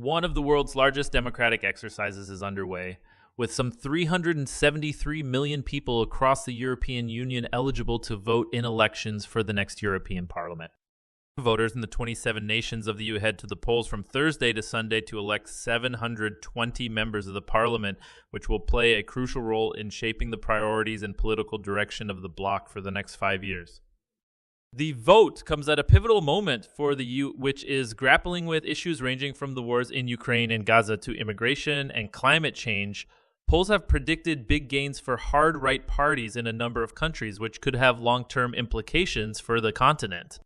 One of the world's largest democratic exercises is underway, with some 373 million people across the European Union eligible to vote in elections for the next European Parliament. Voters in the 27 nations of the EU head to the polls from Thursday to Sunday to elect 720 members of the parliament, which will play a crucial role in shaping the priorities and political direction of the bloc for the next 5 years. The vote comes at a pivotal moment for the EU, which is grappling with issues ranging from the wars in Ukraine and Gaza to immigration and climate change. Polls have predicted big gains for hard-right parties in a number of countries, which could have long-term implications for the continent.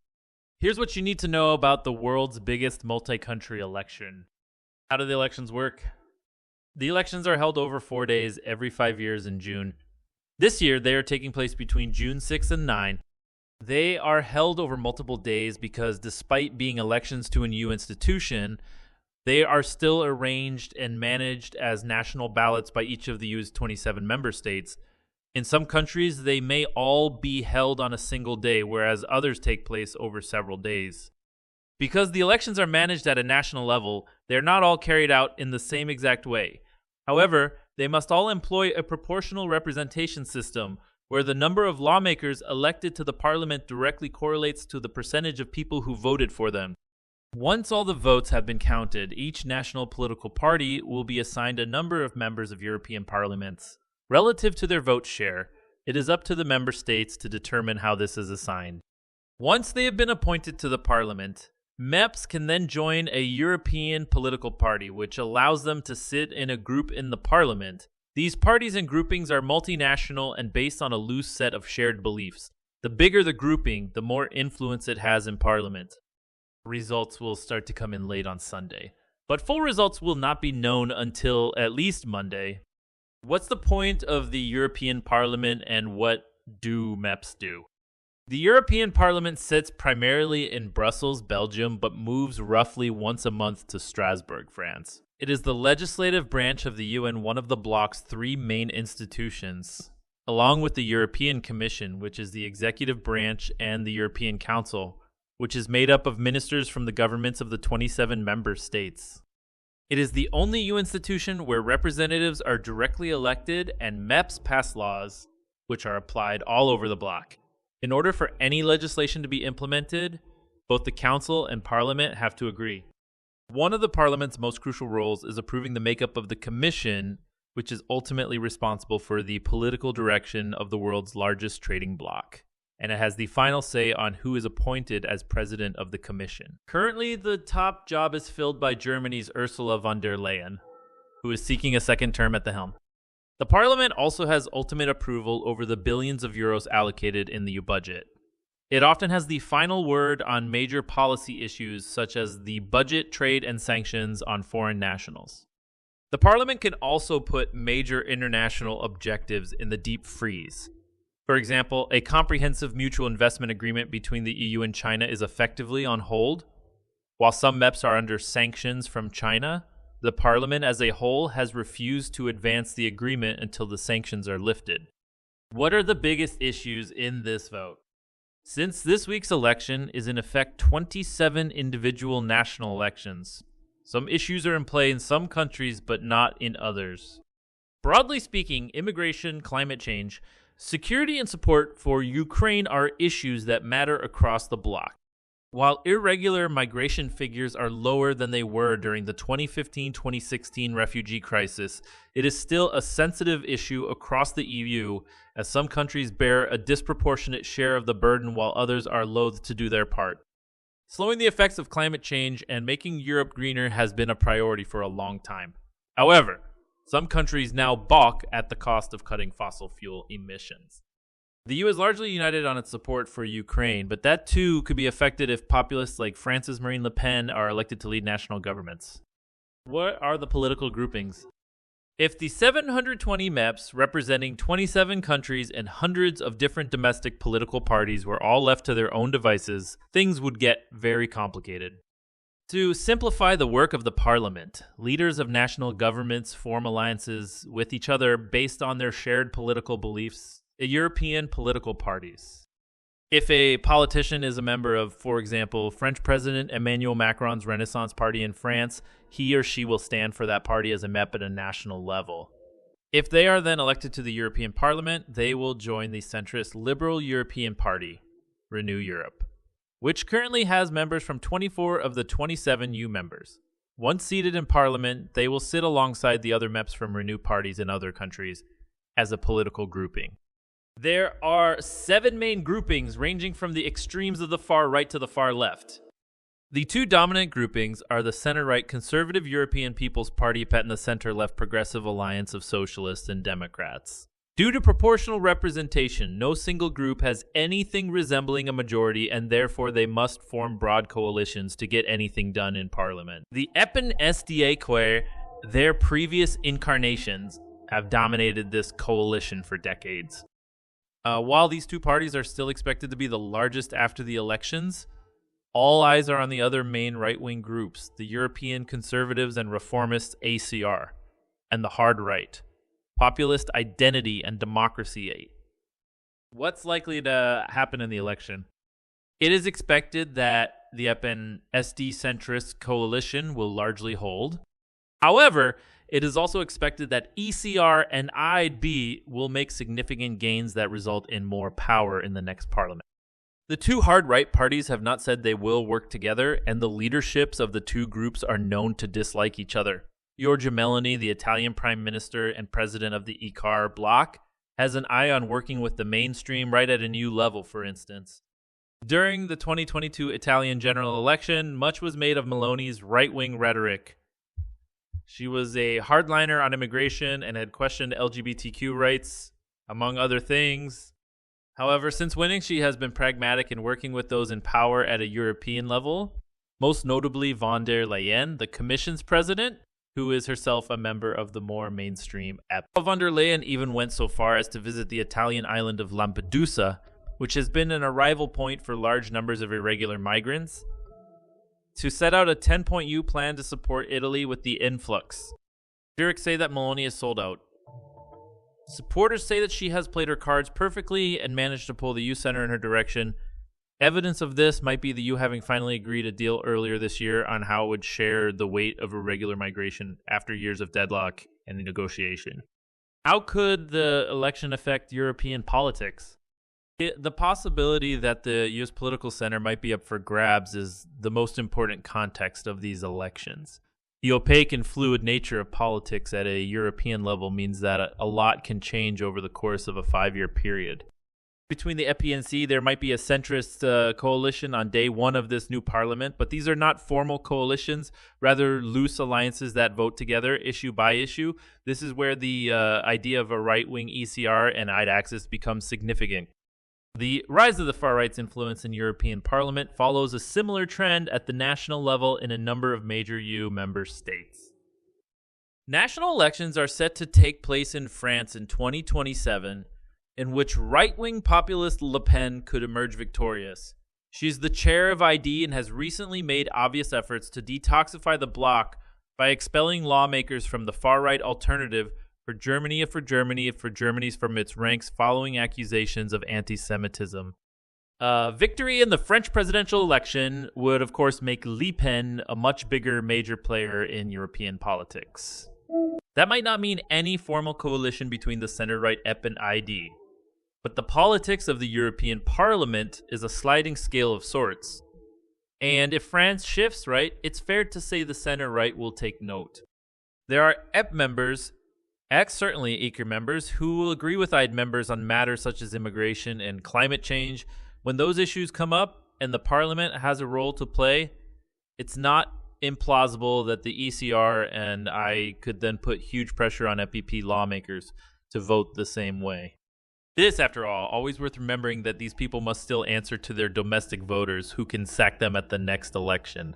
Here's what you need to know about the world's biggest multi-country election. How do the elections work? The elections are held over 4 days every 5 years in June. This year, they are taking place between June 6 and 9. They are held over multiple days because despite being elections to an EU institution, they are still arranged and managed as national ballots by each of the EU's 27 member states. In some countries, they may all be held on a single day, whereas others take place over several days. Because the elections are managed at a national level, they are not all carried out in the same exact way. However, they must all employ a proportional representation system, where the number of lawmakers elected to the parliament directly correlates to the percentage of people who voted for them. Once all the votes have been counted, each national political party will be assigned a number of members of European parliaments. Relative to their vote share, it is up to the member states to determine how this is assigned. Once they have been appointed to the parliament, MEPs can then join a European political party, which allows them to sit in a group in the parliament. These parties and groupings are multinational and based on a loose set of shared beliefs. The bigger the grouping, the more influence it has in parliament. Results will start to come in late on Sunday, but full results will not be known until at least Monday. What's the point of the European Parliament and what do MEPs do? The European Parliament sits primarily in Brussels, Belgium, but moves roughly once a month to Strasbourg, France. It is the legislative branch of the EU and one of the bloc's 3 main institutions, along with the European Commission, which is the executive branch, and the European Council, which is made up of ministers from the governments of the 27 member states. It is the only EU institution where representatives are directly elected and MEPs pass laws, which are applied all over the bloc. In order for any legislation to be implemented, both the Council and Parliament have to agree. One of the Parliament's most crucial roles is approving the makeup of the Commission, which is ultimately responsible for the political direction of the world's largest trading bloc, and it has the final say on who is appointed as president of the Commission. Currently, the top job is filled by Germany's Ursula von der Leyen, who is seeking a second term at the helm. The Parliament also has ultimate approval over the billions of euros allocated in the EU budget. It often has the final word on major policy issues such as the budget, trade, and sanctions on foreign nationals. The Parliament can also put major international objectives in the deep freeze. For example, a comprehensive mutual investment agreement between the EU and China is effectively on hold. While some MEPs are under sanctions from China, the Parliament as a whole has refused to advance the agreement until the sanctions are lifted. What are the biggest issues in this vote? Since this week's election is in effect 27 individual national elections, some issues are in play in some countries but not in others. Broadly speaking, immigration, climate change, security and support for Ukraine are issues that matter across the bloc. While irregular migration figures are lower than they were during the 2015-2016 refugee crisis, it is still a sensitive issue across the EU, as some countries bear a disproportionate share of the burden while others are loath to do their part. Slowing the effects of climate change and making Europe greener has been a priority for a long time. However, some countries now balk at the cost of cutting fossil fuel emissions. The EU is largely united on its support for Ukraine, but that too could be affected if populists like France's Marine Le Pen are elected to lead national governments. What are the political groupings? If the 720 MEPs representing 27 countries and hundreds of different domestic political parties were all left to their own devices, things would get very complicated. To simplify the work of the parliament, leaders of national governments form alliances with each other based on their shared political beliefs, European political parties. If a politician is a member of, for example, French President Emmanuel Macron's Renaissance Party in France, he or she will stand for that party as a MEP at a national level. If they are then elected to the European Parliament, they will join the centrist Liberal European Party, Renew Europe, which currently has members from 24 of the 27 EU members. Once seated in Parliament, they will sit alongside the other MEPs from Renew parties in other countries as a political grouping. There are 7 main groupings ranging from the extremes of the far right to the far left. The 2 dominant groupings are the center-right Conservative European People's Party and the center-left Progressive Alliance of Socialists and Democrats. Due to proportional representation, no single group has anything resembling a majority, and therefore they must form broad coalitions to get anything done in Parliament. The EPN SDA, their previous incarnations, have dominated this coalition for decades. While these 2 parties are still expected to be the largest after the elections, all eyes are on the other main right-wing groups, the European Conservatives and Reformists ACR, and the hard right, Populist Identity and Democracy. What's likely to happen in the election? It is expected that the EPN SD centrist coalition will largely hold. However, it is also expected that ECR and IB will make significant gains that result in more power in the next parliament. The 2 hard right parties have not said they will work together, and the leaderships of the 2 groups are known to dislike each other. Giorgia Meloni, the Italian Prime Minister and President of the ICAR bloc, has an eye on working with the mainstream right at an EU level, for instance. During the 2022 Italian general election, much was made of Meloni's right-wing rhetoric. She was a hardliner on immigration and had questioned LGBTQ rights, among other things. However, since winning, she has been pragmatic in working with those in power at a European level, most notably von der Leyen, the Commission's president, who is herself a member of the more mainstream EP. Von der Leyen even went so far as to visit the Italian island of Lampedusa, which has been an arrival point for large numbers of irregular migrants, to set out a 10-point EU plan to support Italy with the influx. Critics say that Meloni is sold out. Supporters say that she has played her cards perfectly and managed to pull the EU center in her direction. Evidence of this might be the EU having finally agreed a deal earlier this year on how it would share the weight of irregular migration after years of deadlock and negotiation. How could the election affect European politics? The possibility that the U.S. political center might be up for grabs is the most important context of these elections. The opaque and fluid nature of politics at a European level means that a lot can change over the course of a 5-year period. Between the EPNC, there might be a centrist coalition on day 1 of this new parliament, but these are not formal coalitions, rather loose alliances that vote together, issue by issue. This is where the idea of a right-wing ECR and ID-axis becomes significant. The rise of the far-right's influence in European Parliament follows a similar trend at the national level in a number of major EU member states. National elections are set to take place in France in 2027, in which right-wing populist Le Pen could emerge victorious. She's the chair of ID and has recently made obvious efforts to detoxify the bloc by expelling lawmakers from the far-right alternative for Germany's from its ranks following accusations of anti-Semitism. Victory in the French presidential election would, of course, make Le Pen a much bigger major player in European politics. That might not mean any formal coalition between the center-right EP and ID, but the politics of the European Parliament is a sliding scale of sorts. And if France shifts, right, it's fair to say the center-right will take note. There are EP members, certainly ICAR members, who will agree with ID members on matters such as immigration and climate change. When those issues come up and the Parliament has a role to play, it's not implausible that the ECR and I could then put huge pressure on EPP lawmakers to vote the same way. This, after all, always worth remembering that these people must still answer to their domestic voters who can sack them at the next election.